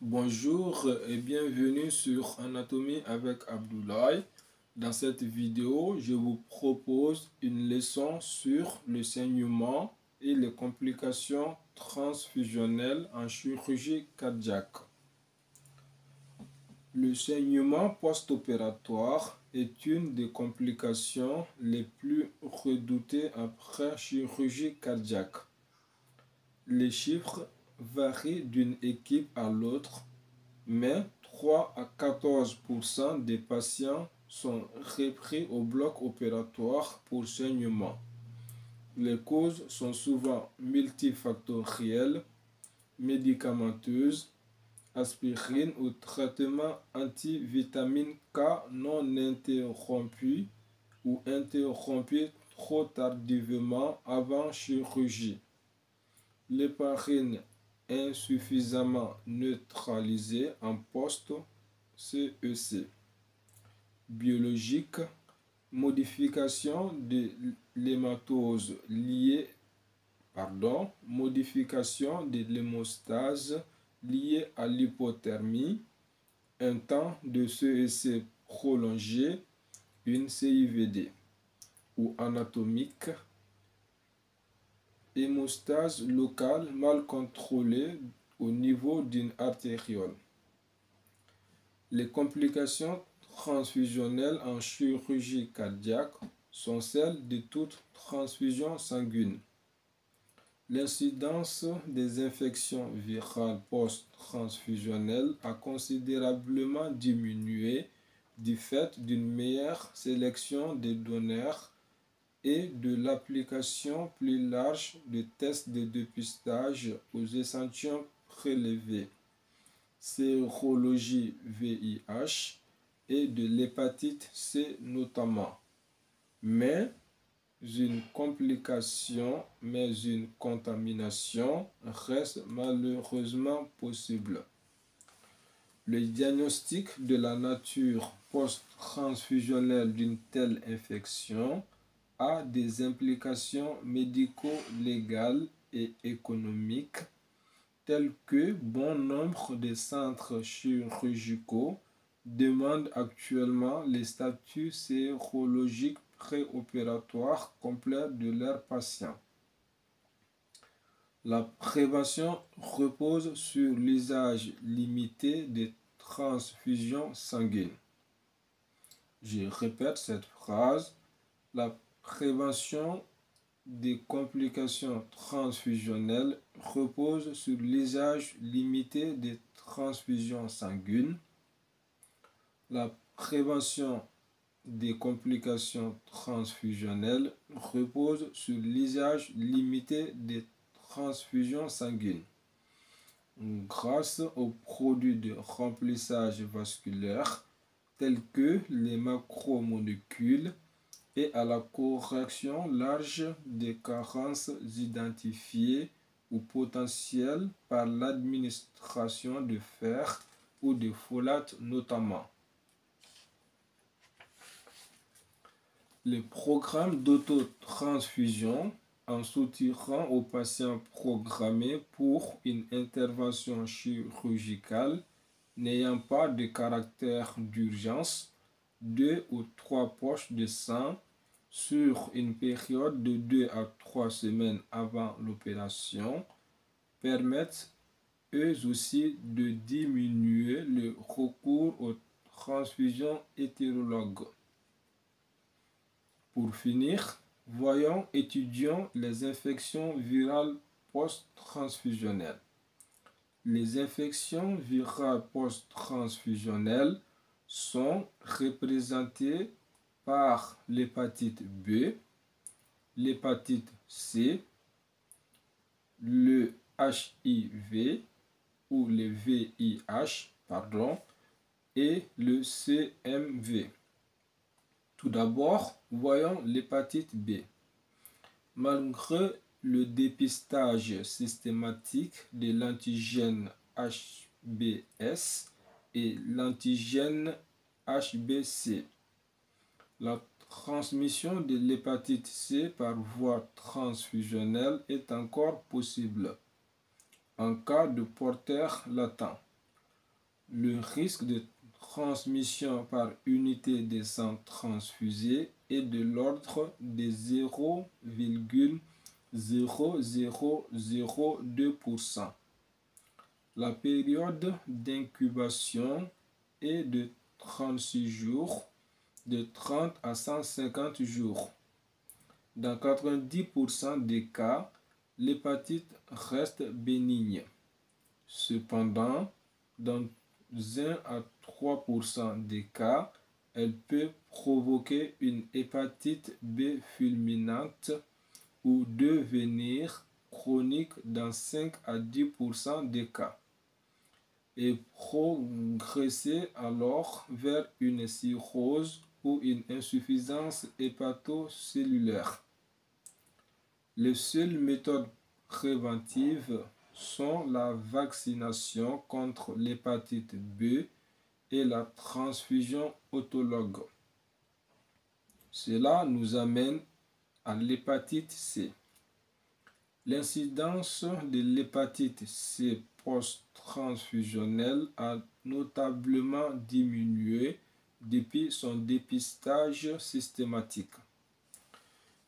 Bonjour et bienvenue sur Anatomie avec Abdoulaye. Dans cette vidéo, je vous propose une leçon sur le saignement et les complications transfusionnelles en chirurgie cardiaque. Le saignement post-opératoire est une des complications les plus redoutées après chirurgie cardiaque. Les chiffres varient d'une équipe à l'autre, mais 3 à 14% des patients sont repris au bloc opératoire pour saignement. Les causes sont souvent multifactorielles, médicamenteuses, aspirine ou traitement antivitamine K non interrompu ou interrompu trop tardivement avant chirurgie. L'héparine insuffisamment neutralisée en post-CEC. Biologique, modification de l'hématose modification de l'hémostase liée à l'hypothermie, un temps de CEC prolongé, une CIVD. Ou anatomique, hémostase locale mal contrôlée au niveau d'une artériole. Les complications transfusionnelles en chirurgie cardiaque sont celles de toute transfusion sanguine. L'incidence des infections virales post-transfusionnelles a considérablement diminué du fait d'une meilleure sélection des donneurs et de l'application plus large de tests de dépistage aux échantillons prélevés, sérologie VIH et de l'hépatite C notamment. Mais une contamination reste malheureusement possible. Le diagnostic de la nature post-transfusionnelle d'une telle infection a des implications médico-légales et économiques telles que bon nombre de centres chirurgicaux demandent actuellement les statuts sérologiques préopératoires complets de leurs patients. La prévention repose sur l'usage limité des transfusions sanguines. Je répète cette phrase. La prévention des complications transfusionnelles repose sur l'usage limité des transfusions sanguines. La prévention des complications transfusionnelles repose sur l'usage limité des transfusions sanguines. Grâce aux produits de remplissage vasculaire tels que les macromolécules et à la correction large des carences identifiées ou potentielles par l'administration de fer ou de folate notamment. Les programmes d'autotransfusion en soutirant aux patients programmés pour une intervention chirurgicale n'ayant pas de caractère d'urgence, 2 ou 3 poches de sang sur une période de 2 à 3 semaines avant l'opération permettent eux aussi de diminuer le recours aux transfusions hétérologues. Pour finir, étudions les infections virales post-transfusionnelles. Les infections virales post-transfusionnelles sont représentées par l'hépatite B, l'hépatite C, le HIV ou le VIH, et le CMV. Tout d'abord, voyons l'hépatite B. Malgré le dépistage systématique de l'antigène HBs et l'antigène HBC, la transmission de l'hépatite C par voie transfusionnelle est encore possible en cas de porteur latent. Le risque de transmission par unité de sang transfusé est de l'ordre de 0,0002%. La période d'incubation est de 36 jours, de 30 à 150 jours. Dans 90% des cas, l'hépatite reste bénigne. Cependant, dans 1 à 3% des cas, elle peut provoquer une hépatite B fulminante ou devenir chronique dans 5 à 10% des cas et progresser alors vers une cirrhose ou une insuffisance hépatocellulaire. Les seules méthodes préventives sont la vaccination contre l'hépatite B et la transfusion autologue. Cela nous amène à l'hépatite C. L'incidence de l'hépatite C post-transfusionnelle a notablement diminué depuis son dépistage systématique.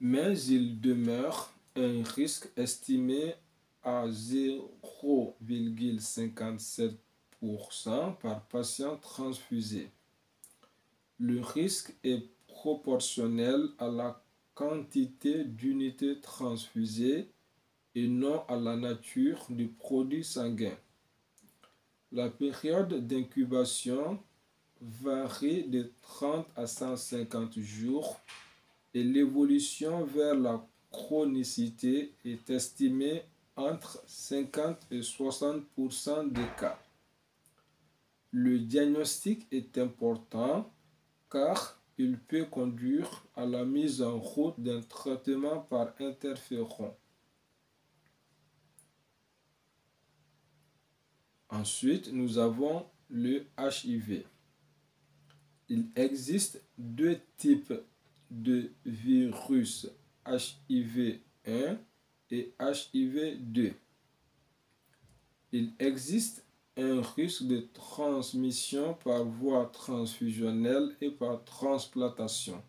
Mais il demeure un risque estimé à 0,57% par patient transfusé. Le risque est proportionnel à la quantité d'unités transfusées et non à la nature du produit sanguin. La période d'incubation varie de 30 à 150 jours et l'évolution vers la chronicité est estimée entre 50 et 60% des cas. Le diagnostic est important car il peut conduire à la mise en route d'un traitement par interféron. Ensuite, nous avons le HIV. Il existe deux types de virus HIV-1 et HIV-2. Il existe un risque de transmission par voie transfusionnelle et par transplantation.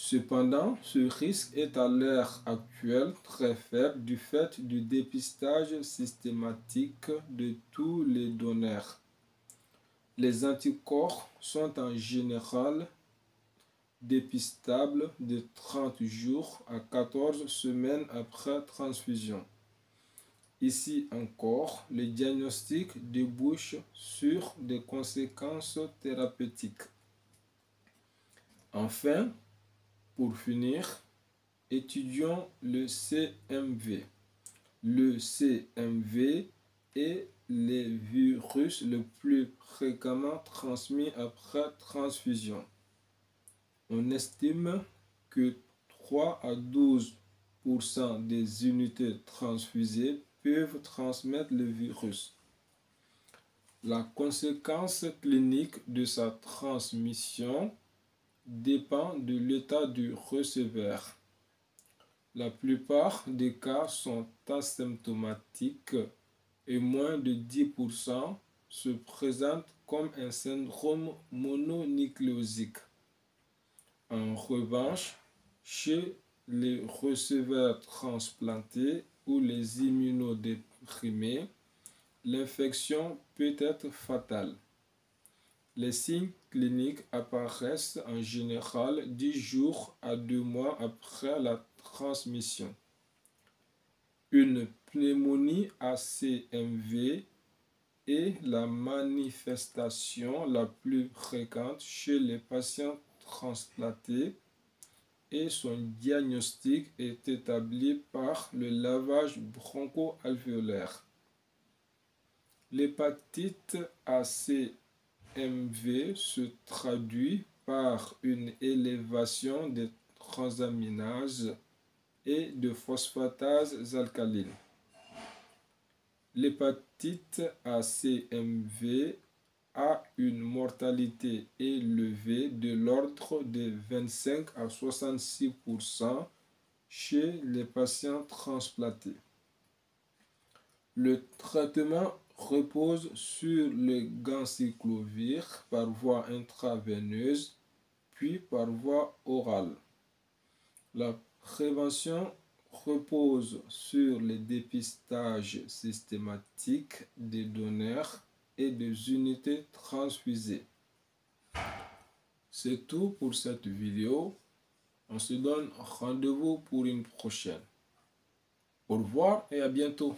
Cependant, ce risque est à l'heure actuelle très faible du fait du dépistage systématique de tous les donneurs. Les anticorps sont en général dépistables de 30 jours à 14 semaines après transfusion. Ici encore, le diagnostic débouche sur des conséquences thérapeutiques. Enfin, pour finir, étudions le CMV. Le CMV est le virus le plus fréquemment transmis après transfusion. On estime que 3 à 12% des unités transfusées peuvent transmettre le virus. La conséquence clinique de sa transmission dépend de l'état du receveur. La plupart des cas sont asymptomatiques et moins de 10% se présentent comme un syndrome mononucléosique. En revanche, chez les receveurs transplantés ou les immunodéprimés, l'infection peut être fatale. Les signes cliniques apparaissent en général 10 jours à 2 mois après la transmission. Une pneumonie à CMV est la manifestation la plus fréquente chez les patients transplantés et son diagnostic est établi par le lavage broncho-alvéolaire. L'hépatite ACMV se traduit par une élévation des transaminases et de phosphatases alcalines. L'hépatite ACMV a une mortalité élevée de l'ordre de 25 à 66% chez les patients transplantés. Le traitement repose sur le ganciclovir par voie intraveineuse, puis par voie orale. La prévention repose sur le dépistage systématique des donneurs et des unités transfusées. C'est tout pour cette vidéo. On se donne rendez-vous pour une prochaine. Au revoir et à bientôt.